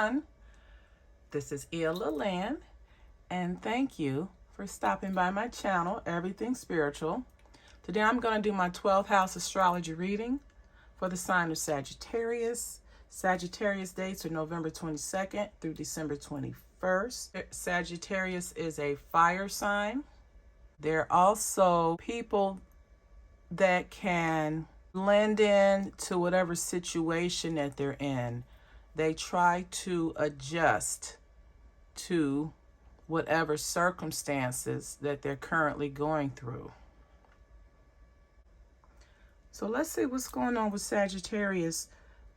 everyone. This is Eleventh, and thank you for stopping by my channel, Everything Spiritual. Today I'm going to do my 12th house astrology reading for the sign of Sagittarius. Sagittarius dates are November 22nd through December 21st. Sagittarius is a fire sign. They're also people that can blend in to whatever situation that they're in. They try to adjust to whatever circumstances that they're currently going through. So let's see what's going on with Sagittarius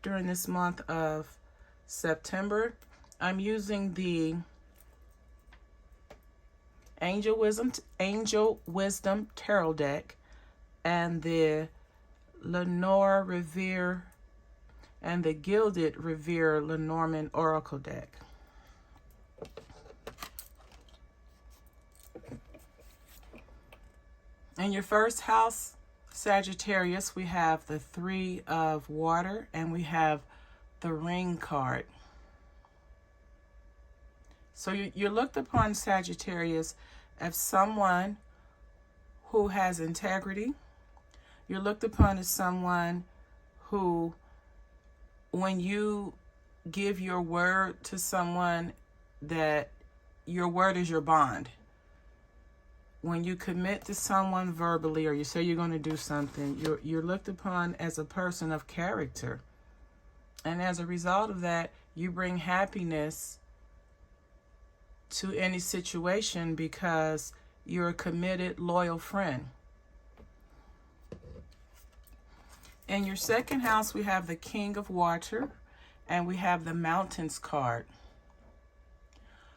during this month of September. I'm using the Angel Wisdom Tarot deck and the Lenore Revere and the Gilded Revere Lenormand Oracle deck. In your first house, Sagittarius, we have the Three of Water and we have the Ring card. So you're looked upon, Sagittarius, as someone who has integrity. You're looked upon as someone who, when you give your word to someone, that your word is your bond. When you commit to someone verbally, or you say you're going to do something, you're looked upon as a person of character. And as a result of that, you bring happiness to any situation because you're a committed, loyal friend. In your second house, we have the King of Water and we have the Mountains card.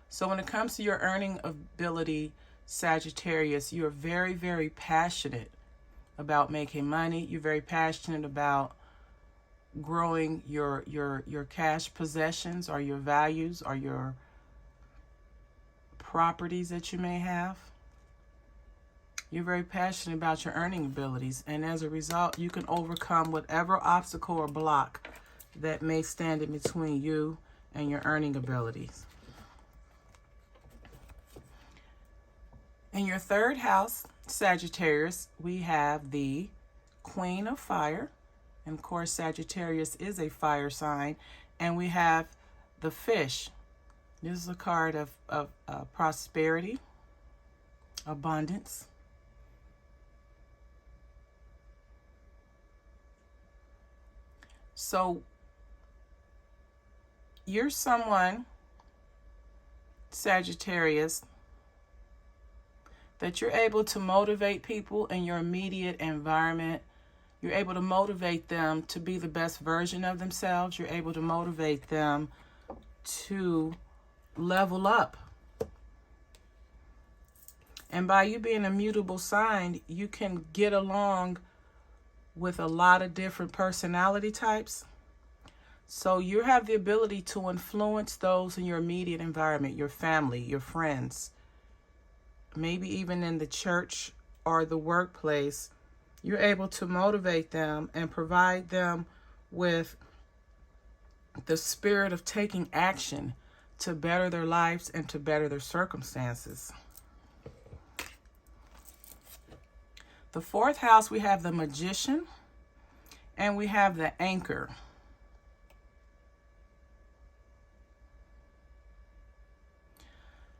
So when it comes to your earning ability, Sagittarius, you're very, very passionate about making money. You're very passionate about growing your cash possessions or your values or your properties that you may have. You're very passionate about your earning abilities, and as a result, you can overcome whatever obstacle or block that may stand in between you and your earning abilities. In your third house, Sagittarius, we have the Queen of Fire, and of course, Sagittarius is a fire sign, and we have the Fish. This is a card of prosperity, abundance. So you're someone, Sagittarius, that you're able to motivate people in your immediate environment. You're able to motivate them to be the best version of themselves. You're able to motivate them to level up. And by you being a mutable sign, you can get along with a lot of different personality types. So you have the ability to influence those in your immediate environment, your family, your friends, maybe even in the church or the workplace. You're able to motivate them and provide them with the spirit of taking action to better their lives and to better their circumstances. The fourth house, we have the Magician and we have the Anchor.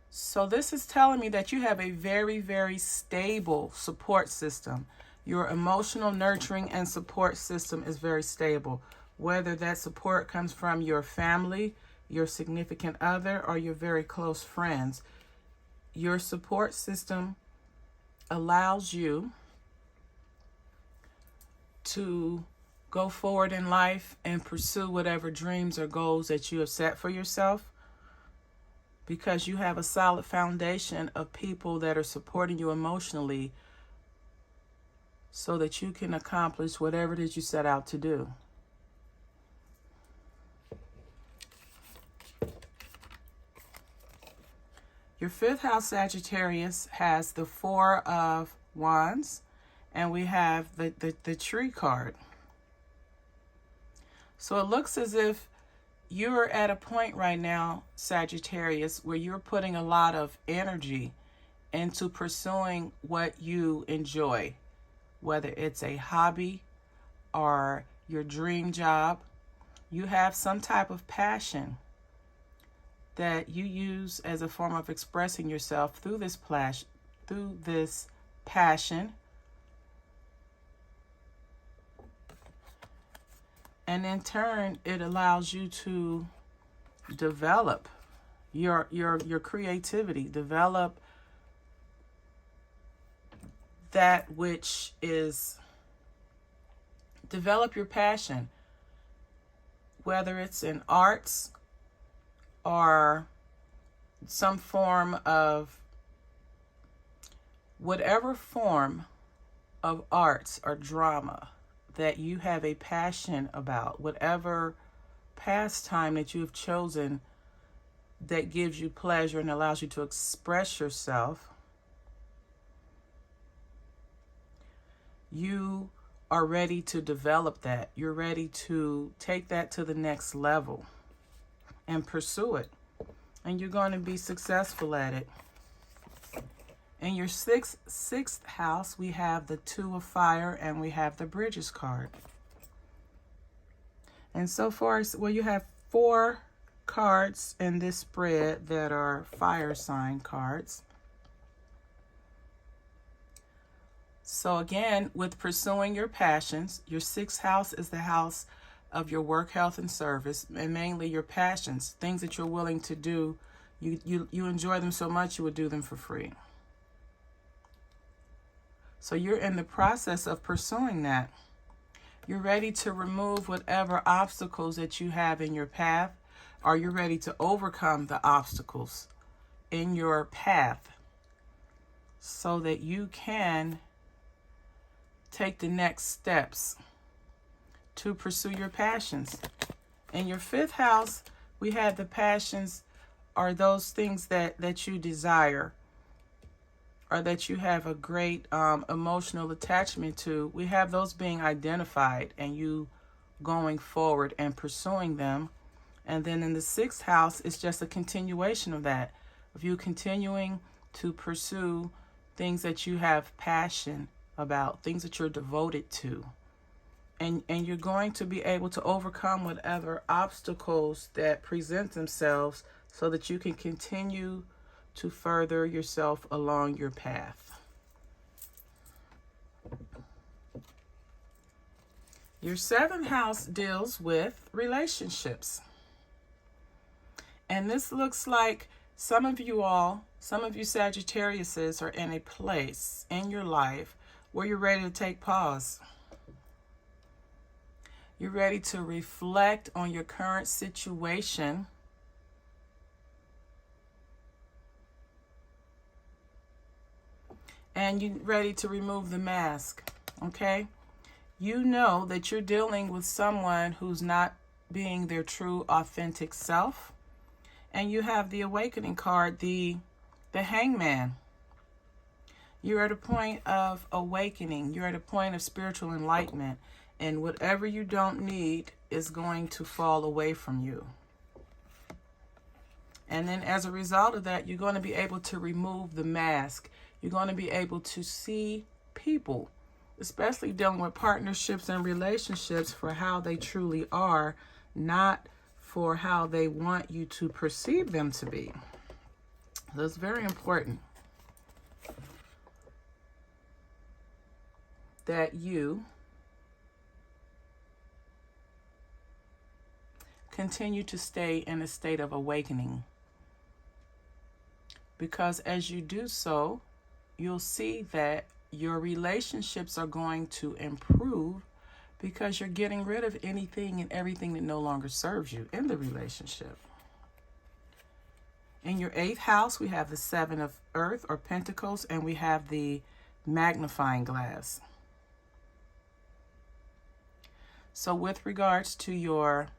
So this is telling me that you have a very, very stable support system. Your emotional nurturing and support system is very stable. Whether that support comes from your family, your significant other, or your very close friends, your support system allows you to go forward in life and pursue whatever dreams or goals that you have set for yourself, because you have a solid foundation of people that are supporting you emotionally so that you can accomplish whatever it is you set out to do. Your fifth house, Sagittarius, has the Four of Wands, and we have the Tree card. So it looks as if you're at a point right now, Sagittarius, where you're putting a lot of energy into pursuing what you enjoy, whether it's a hobby or your dream job. You have some type of passion that you use as a form of expressing yourself through this passion. And in turn, it allows you to develop your creativity, develop that which is, develop your passion, whether it's in arts or some form of, whatever form of arts or drama that you have a passion about, whatever pastime that you have chosen that gives you pleasure and allows you to express yourself, you are ready to develop that. You're ready to take that to the next level and pursue it. And you're going to be successful at it. In your sixth house, we have the Two of Fire and we have the Bridges card. And so far, well, you have 4 cards in this spread that are fire sign cards. So again, with pursuing your passions, your 6th house is the house of your work, health, and service, and mainly your passions, things that you're willing to do. You enjoy them so much you would do them for free. So you're in the process of pursuing that. You're ready to remove whatever obstacles that you have in your path, or you're ready to overcome the obstacles in your path so that you can take the next steps to pursue your passions. In your 5th house, we have the passions are those things that you desire or that you have a great emotional attachment to. We have those being identified and you going forward and pursuing them. And then in the 6th house, it's just a continuation of that, of you continuing to pursue things that you have passion about, things that you're devoted to. And you're going to be able to overcome whatever obstacles that present themselves so that you can continue to further yourself along your path. Your 7th house deals with relationships. And this looks like some of you Sagittariuses are in a place in your life where you're ready to take pause. You're ready to reflect on your current situation. And you're ready to remove the mask, okay? You know that you're dealing with someone who's not being their true, authentic self. And you have the awakening card, the Hangman. You're at a point of awakening. You're at a point of spiritual enlightenment. And whatever you don't need is going to fall away from you. And then as a result of that, you're going to be able to remove the mask. You're going to be able to see people, especially dealing with partnerships and relationships, for how they truly are, not for how they want you to perceive them to be. That's very important that you continue to stay in a state of awakening. Because as you do so, you'll see that your relationships are going to improve because you're getting rid of anything and everything that no longer serves you in the relationship. In your 8th house, we have the 7 of Earth or Pentacles, and we have the magnifying glass. So with regards to your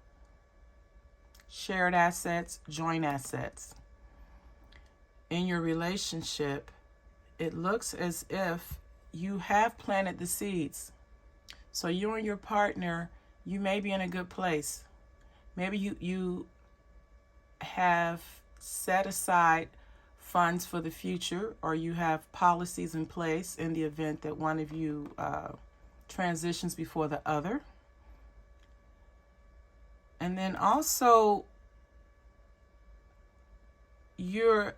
shared assets, joint assets, in your relationship, it looks as if you have planted the seeds. So you and your partner, you may be in a good place. Maybe you have set aside funds for the future, or you have policies in place in the event that one of you transitions before the other. And then also you've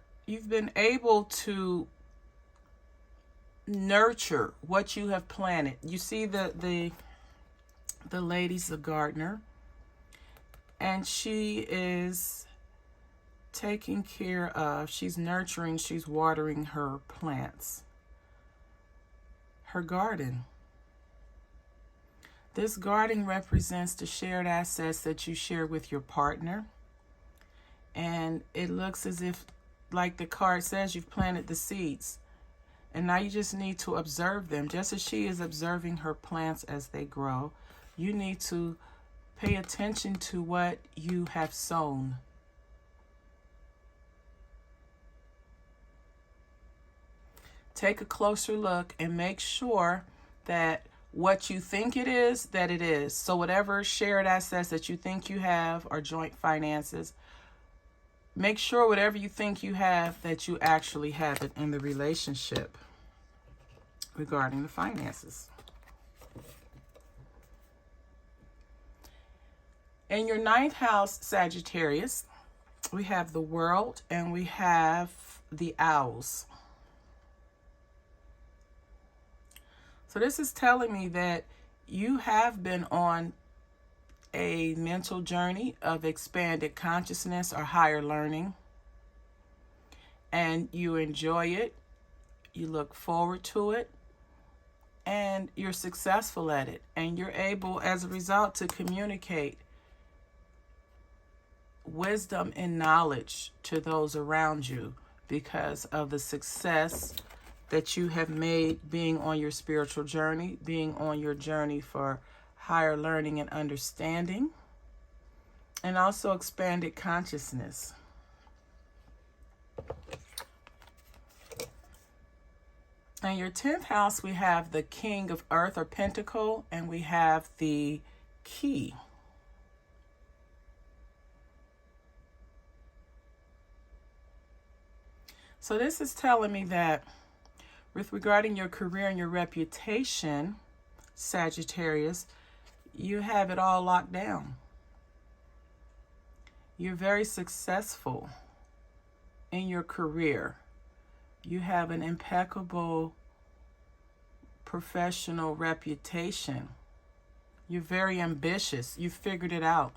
been able to nurture what you have planted. You see the lady's a gardener, and she is taking care of, she's nurturing, she's watering her plants, her garden. This garden represents the shared assets that you share with your partner. And it looks as if, like the card says, you've planted the seeds. And now you just need to observe them. Just as she is observing her plants as they grow, you need to pay attention to what you have sown. Take a closer look and make sure that what you think it is, that it is. So whatever shared assets that you think you have, or joint finances, make sure whatever you think you have, that you actually have it in the relationship regarding the finances. In your 9th house, Sagittarius, we have the World and we have the Owls. So this is telling me that you have been on a mental journey of expanded consciousness or higher learning, and you enjoy it, you look forward to it, and you're successful at it, and you're able, as a result, to communicate wisdom and knowledge to those around you because of the success that you have made being on your spiritual journey, being on your journey for higher learning and understanding, and also expanded consciousness. In your 10th house, we have the King of Earth or Pentacle, and we have the Key. So this is telling me that with regarding your career and your reputation, Sagittarius, you have it all locked down. You're very successful in your career. You have an impeccable professional reputation. You're very ambitious. You figured it out.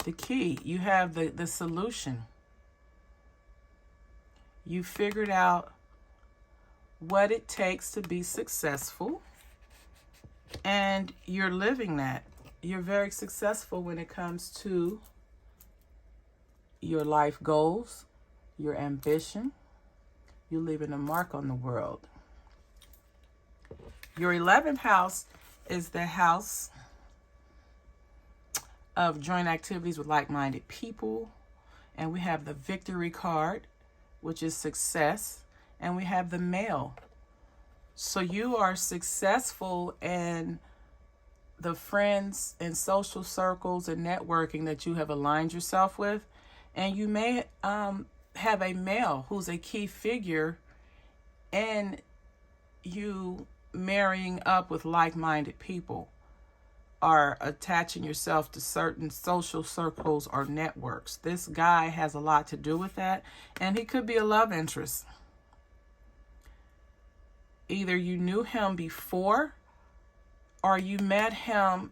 The Key, you have the solution. You figured out what it takes to be successful, and you're living that. You're very successful when it comes to your life goals, your ambition. You're leaving a mark on the world. Your 11th house is the house of joint activities with like-minded people, and we have the Victory card, which is success, and we have the Male. So you are successful in the friends and social circles and networking that you have aligned yourself with, and you may have a male who's a key figure in you marrying up with like-minded people, or attaching yourself to certain social circles or networks. This guy has a lot to do with that, and he could be a love interest. Either you knew him before, or you met him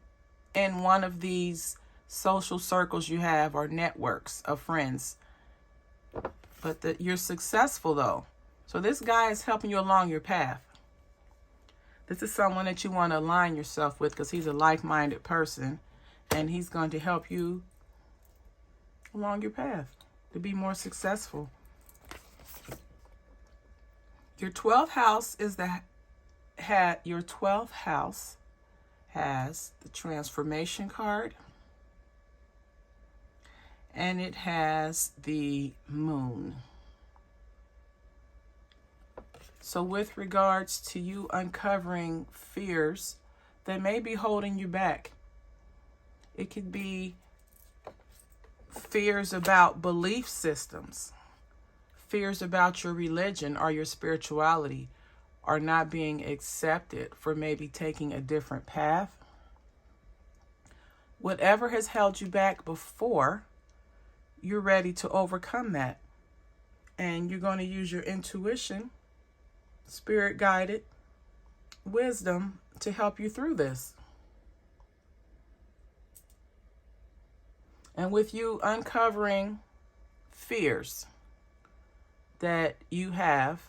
in one of these social circles you have, or networks of friends. But you're successful though. So this guy is helping you along your path. This is someone that you want to align yourself with because he's a like-minded person, and he's going to help you along your path to be more successful. Your 12th house is your 12th house has the Transformation card, and it has the Moon. So with regards to you uncovering fears that may be holding you back, It could be fears about belief systems, fears about your religion or your spirituality, or not being accepted for maybe taking a different path. Whatever has held you back before, you're ready to overcome that. And you're going to use your intuition, spirit guided wisdom to help you through this. And with you uncovering fears that you have,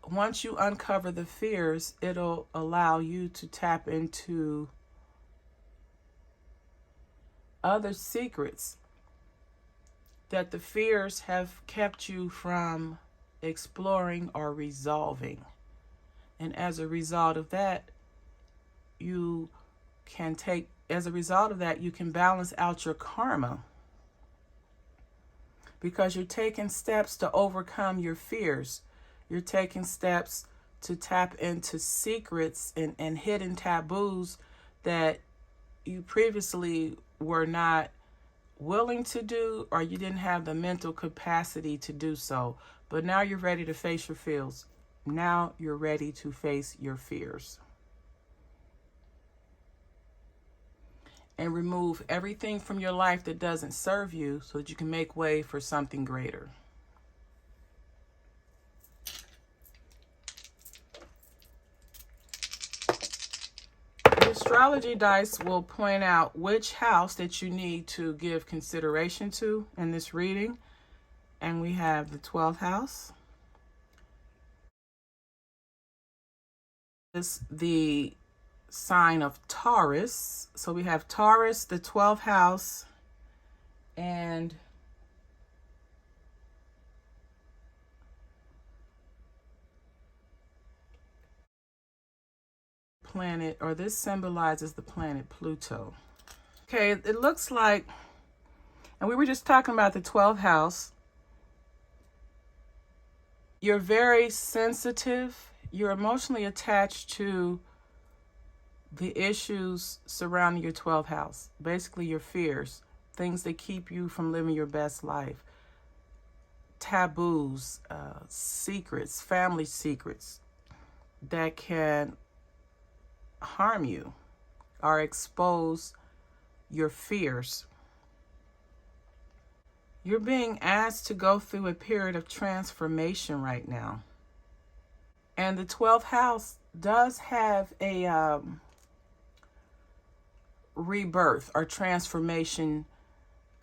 once you uncover the fears, it'll allow you to tap into other secrets that the fears have kept you from exploring or resolving. And as a result of that, you can balance out your karma, because you're taking steps to overcome your fears. You're taking steps to tap into secrets and hidden taboos that you previously were not willing to do, or you didn't have the mental capacity to do so. But now you're ready to face your fears. Now you're ready to face your fears. And remove everything from your life that doesn't serve you so that you can make way for something greater. The astrology dice will point out which house that you need to give consideration to in this reading. And we have the 12th house. This is the sign of Taurus. So we have Taurus, the 12th house, and planet, or this symbolizes the planet Pluto. Okay, it looks like, and we were just talking about the 12th house. You're very sensitive. You're emotionally attached to the issues surrounding your 12th house. Basically, your fears, things that keep you from living your best life, taboos, secrets, family secrets that can harm you or expose your fears. You're being asked to go through a period of transformation right now. And the 12th house does have a rebirth or transformation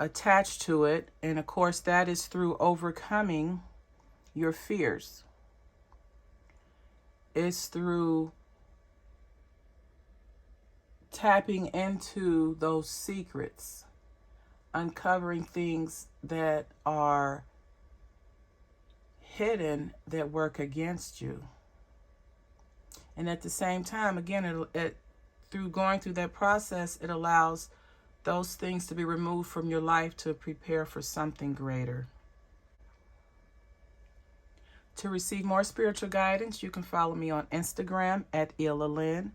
attached to it. And of course, that is through overcoming your fears. It's through tapping into those secrets, uncovering things that are hidden that work against you. And at the same time, again, through going through that process, it allows those things to be removed from your life to prepare for something greater. To receive more spiritual guidance, you can follow me on Instagram at Ilalyn.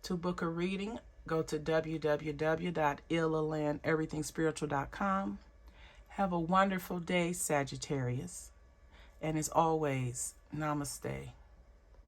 To book a reading, go to www.illalyneverythingspiritual.com. Have a wonderful day, Sagittarius. And as always, namaste.